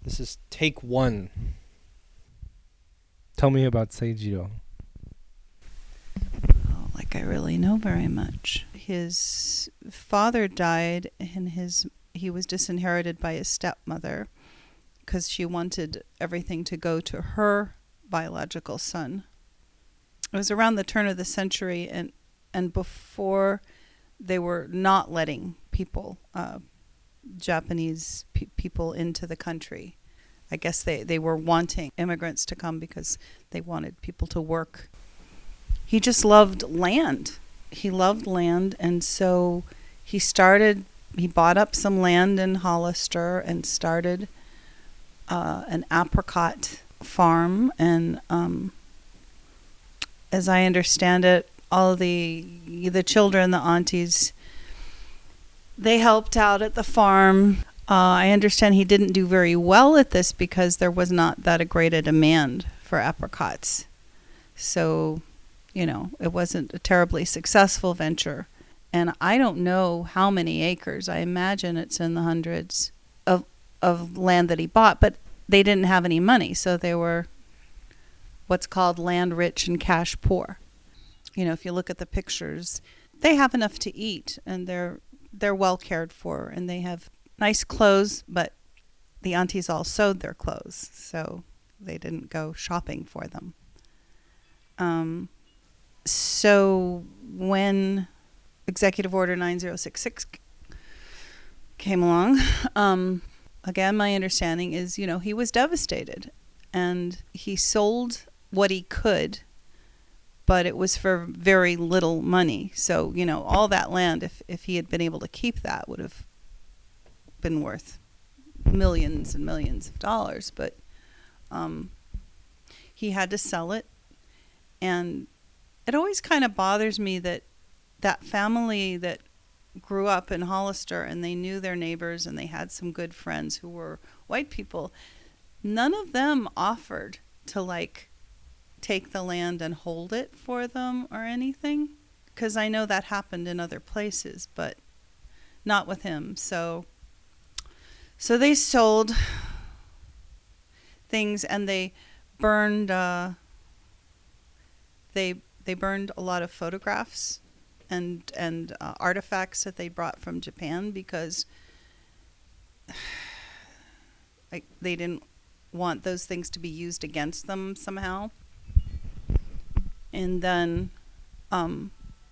This is take one. Tell me about Seijiro. Oh, like I really know very much. His father died, and he was disinherited by his stepmother because she wanted everything to go to her biological son. It was around the turn of the century, and before they were not letting people, Japanese people into the country. I guess they were wanting immigrants to come because they wanted people to work. He just loved land. He loved land, and so he bought up some land in Hollister and started an apricot farm. And as I understand it, all the children, the aunties, they helped out at the farm. I understand he didn't do very well at this because there was not that great a demand for apricots. So, it wasn't a terribly successful venture. And I don't know how many acres. I imagine it's in the hundreds of land that he bought, but they didn't have any money. So they were what's called land rich and cash poor. If you look at the pictures, they have enough to eat, and they're well cared for, and they have nice clothes, but the aunties all sewed their clothes, so they didn't go shopping for them. So when Executive Order 9066 came along, again, my understanding is, he was devastated, and he sold what he could, but it was for very little money. So, all that land, if he had been able to keep that, would have been worth millions and millions of dollars. But he had to sell it. And it always kind of bothers me that family that grew up in Hollister and they knew their neighbors and they had some good friends who were white people, none of them offered to take the land and hold it for them or anything, because I know that happened in other places, but not with him. So they sold things, and they burned they burned a lot of photographs and artifacts that they brought from Japan, because they didn't want those things to be used against them somehow. And then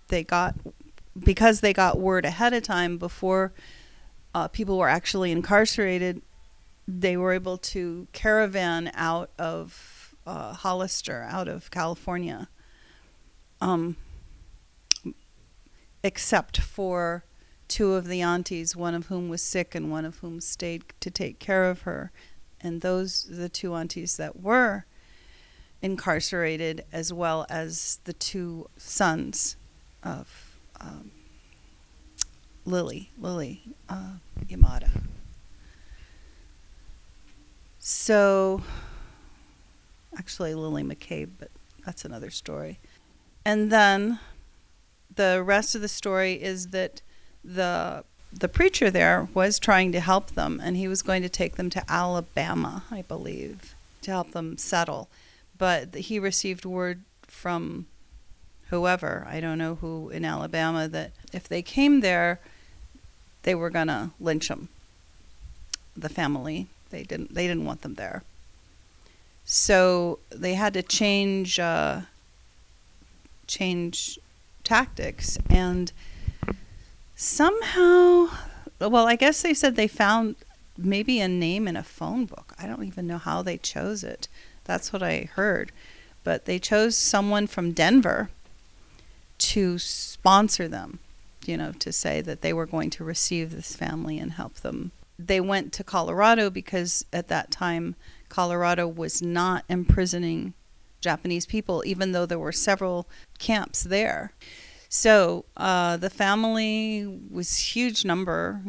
because they got word ahead of time before people were actually incarcerated, they were able to caravan out of Hollister, out of California, except for two of the aunties, one of whom was sick and one of whom stayed to take care of her. And those are the two aunties that were incarcerated, as well as the two sons of Lily Yamada. So, actually Lily McCabe, but that's another story. And then the rest of the story is that the preacher there was trying to help them, and he was going to take them to Alabama, I believe, to help them settle. But he received word from whoever, I don't know who in Alabama, that if they came there, they were gonna lynch them. The family, they didn't want them there. So they had to change tactics, and somehow, well, I guess they said they found maybe a name in a phone book. I don't even know how they chose it. That's what I heard. But they chose someone from Denver to sponsor them, to say that they were going to receive this family and help them. They went to Colorado because at that time, Colorado was not imprisoning Japanese people, even though there were several camps there. So the family was a huge number,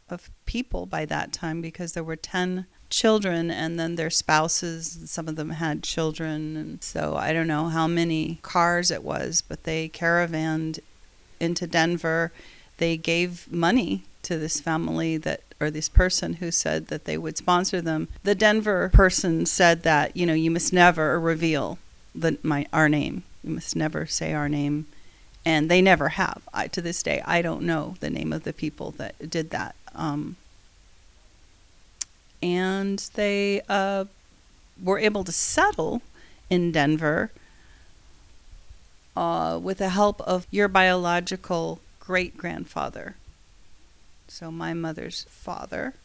of people by that time, because there were 10 children, and then their spouses, some of them had children. And so I don't know how many cars it was, but they caravanned into Denver. They gave money to this family that, or this person who said that they would sponsor them. The Denver person said that, you must never reveal our name. You must never say our name. And they never have. To this day, I don't know the name of the people that did that. And they were able to settle in Denver with the help of your biological great-grandfather. So my mother's father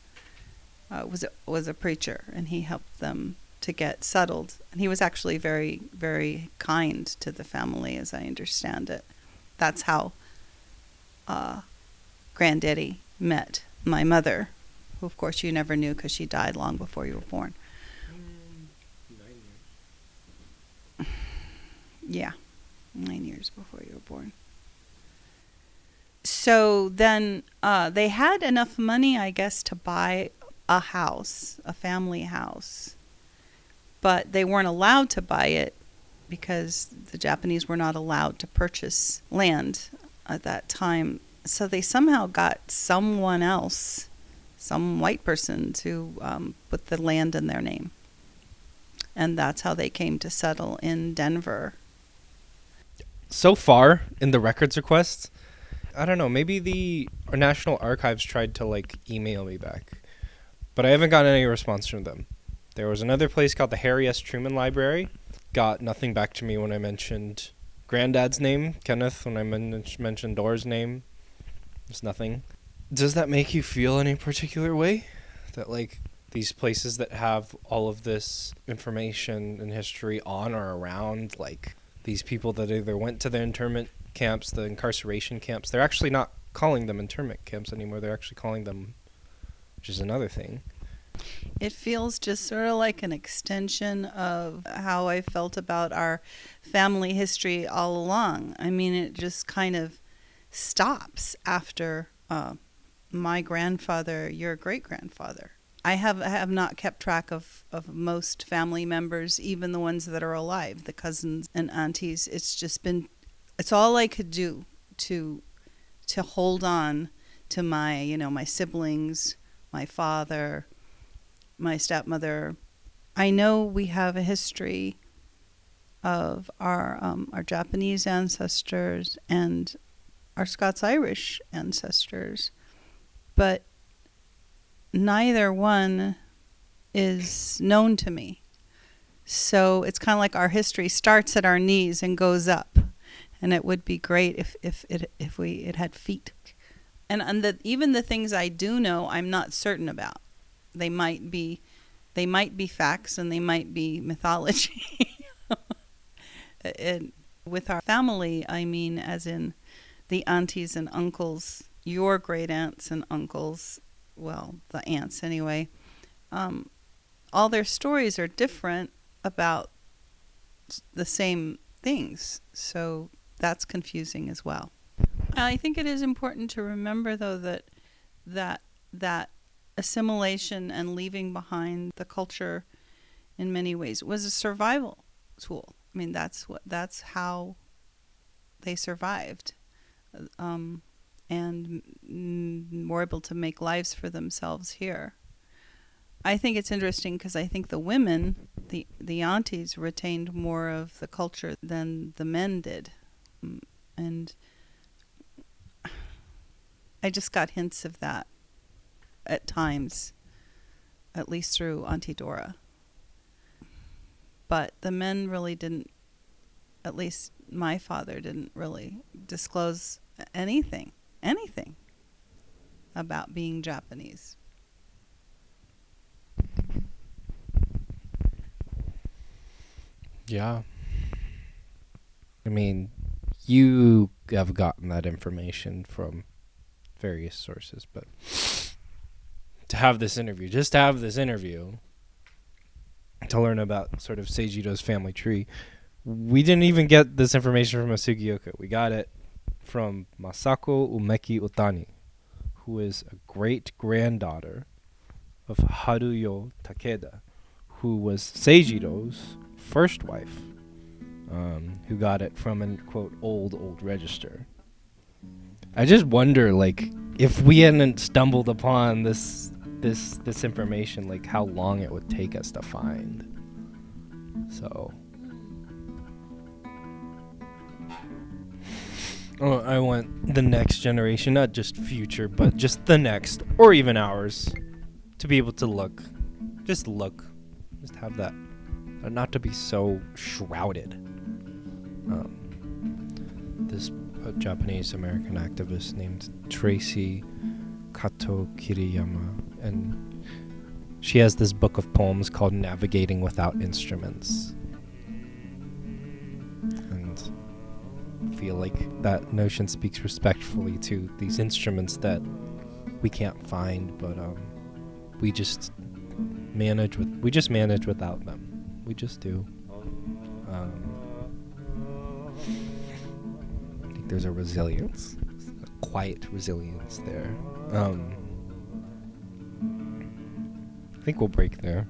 was a preacher, and he helped them to get settled. And he was actually very, very kind to the family, as I understand it. That's how Granddaddy met my mother, who, of course, you never knew because she died long before you were born. 9 years. Yeah, 9 years before you were born. So then they had enough money, I guess, to buy a house, a family house. But they weren't allowed to buy it because the Japanese were not allowed to purchase land at that time. So they somehow got someone else, some white person, to put the land in their name. And that's how they came to settle in Denver. So far in the records requests, I don't know, maybe the National Archives tried to email me back, but I haven't gotten any response from them. There was another place called the Harry S. Truman Library. Got nothing back to me when I mentioned Granddad's name, Kenneth, when I mentioned Dora's name. There's nothing. Does that make you feel any particular way? That these places that have all of this information and history on or around, these people that either went to the internment camps, the incarceration camps, they're actually not calling them internment camps anymore. They're actually calling them, which is another thing. It feels just sort of like an extension of how I felt about our family history all along. I mean, it just kind of stops after my grandfather, your great-grandfather. I have not kept track of most family members, even the ones that are alive, the cousins and aunties. It's all I could do to hold on to my siblings, my father, my stepmother. I know we have a history of our Japanese ancestors and our Scots-Irish ancestors, but neither one is known to me. So it's kind of like our history starts at our knees and goes up, and it would be great if it had feet. And even the things I do know, I'm not certain about. They might be facts and they might be mythology. With our family, I mean, as in the aunties and uncles, your great aunts and uncles, well, the aunts anyway, all their stories are different about the same things. So that's confusing as well. I think it is important to remember, though, that assimilation and leaving behind the culture in many ways was a survival tool. I mean, that's how they survived, and were able to make lives for themselves here. I think it's interesting because I think the women, the aunties, retained more of the culture than the men did, and I just got hints of that at times, at least through Auntie Dora. But the men really didn't, at least my father didn't really disclose anything about being Japanese. Yeah. I mean, you have gotten that information from various sources, but to have this interview, to learn about sort of Seijiro's family tree, we didn't even get this information from a Sugioka. We got it from Masako Umeki Otani, who is a great-granddaughter of Haruyo Takeda, who was Seijiro's first wife, who got it from an, quote, old register. I just wonder, like, if we hadn't stumbled upon this information, like, how long it would take us to find. So, I want the next generation, not just future, but just the next, or even ours, to be able to look. Just have that, not to be so shrouded. This Japanese American activist named Tracy Kato Kiriyama, and she has this book of poems called Navigating Without Instruments. And I feel like that notion speaks respectfully to these instruments that we can't find, but we just manage without them. We just do. I think there's a resilience, a quiet resilience there. I think we'll break there.